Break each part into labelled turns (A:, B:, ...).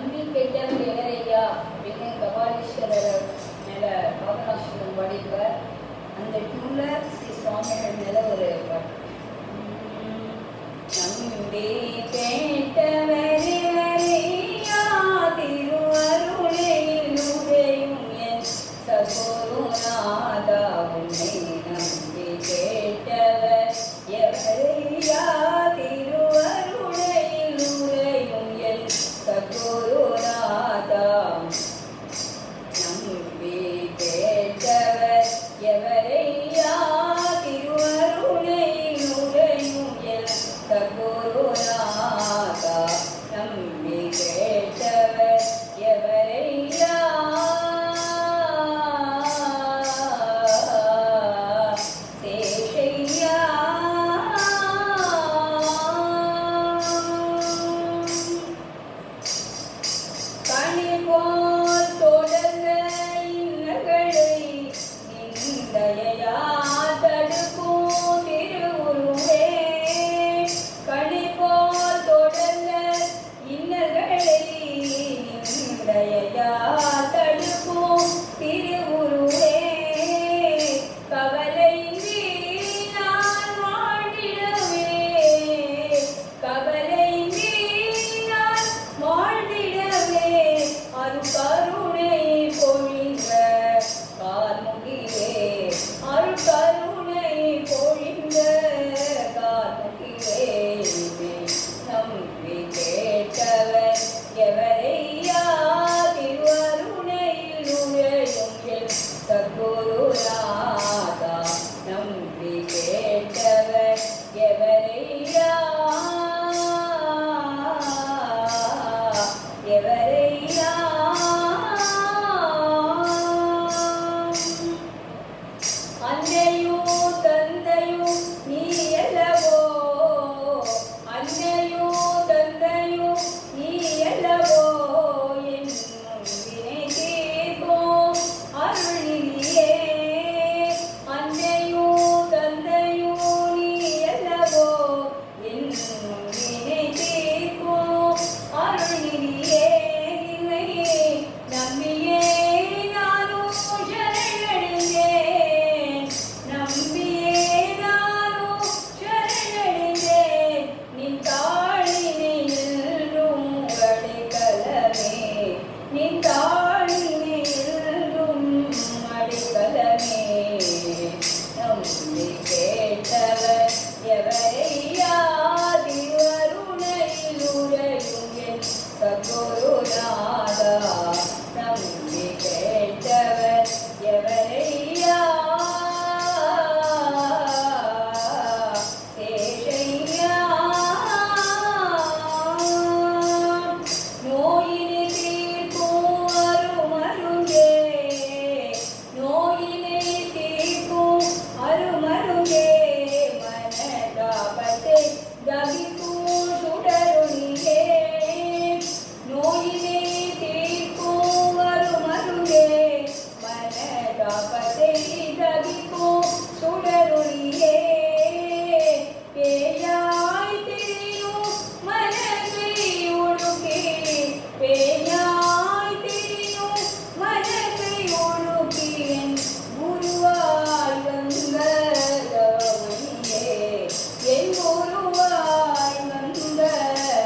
A: நம்பி கேட்டவர் எவரையா அப்படின்னு கபாலீஸ்வரர் மேலே பாபநாசனம் பாடிப்பார். அந்த டூலர் ஸ்ரீ சுவாமிகள் மேலே ஒரு நம்பி கேட்டவர் எவரையா திருவருளையில் உரையும் என் சகோதரநாதா உன்னை நம்பி கேட்டவர் எவரையா திருவருளையில் உரையும் என் சகோதரநாதா நம்பி கேட்டவர் எவரையா திருவருளையில் உரையும் என் சகோதரநாதா நம்பி கேட்டவர் எவரையா சேஷையா கனி போல் தொடர்ந்த இன்னல்களை நிந்தையா தடுக்கும் திருவுருவே. கனி போல் தொடர்ந்த இன்னல்களை நிந்தையா தடுக்கும் திருவுருவே. கவலையின்றி நான் வாழ்ந்திடவே, கவலையின்றி நான் வாழ்ந்திடவே அருட்கருணை பொழிந்த கார்முகிலே, அருட்கருணை பொழிந்த கார்முகிலே. நம்பி கேட்டவர் எவரையா திருவருணையில் உரையும் என் சத்குருநாதா நம்பி கேட்டவர் எவரையா எவரையா. அன்னையும் தந்தையும் நீ அல்லவோ, அன்னையும் தந்தையும் நீ அல்லவோ என் வினை தீர்க்கும் அருள்நிதியே. அன்னையும் தந்தையும் நீ அல்லவோ என் வினை தீர்க்கும் அருள்நிதியே. நின்னை நம்பியே நானும் சரணடைந்தேன், நம்பியே நானும் சரணடைந்தேன். நின் தாளினை என்றும் அடைக்கலமே, நின் தாளினை என்றும் அடைக்கலமே. நம்பி கேட்டவர் எவரையா திருவருணையில் உரையும் என் சத்குருநாதா நம்பி கேட்டவர் எவரையா சேஷையா. நோயினை தீர்க்கும் அருமருங்கே, நோயினை தீர்க்கும் அருமருங்கே. மனதாபத்தை தவிக்கும் சுடருணியே, நோயினை தீர்க்கும் அருமருங்கே. மனதாபத்தை தவிக்கும் சுடருணியே. பேயாய் திரியும் மனதை ஒழுக்கி, பேயாய் திரியும் மனதை ஒழுக்கி என் குருவாய் வந்த தவமணியே, என் குருவாய் வந்த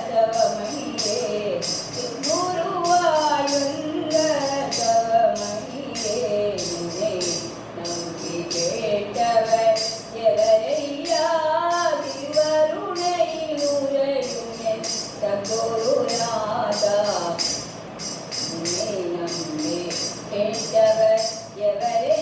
A: தவமணியே, என் குருவாய் வந்த தவமணியே. நின்னை நம்பி கேட்டவர் எவரையா திருவருணையில் உரையும் என் சத்குருநாதா நின்னை நம்பி கேட்டவர் எவரையா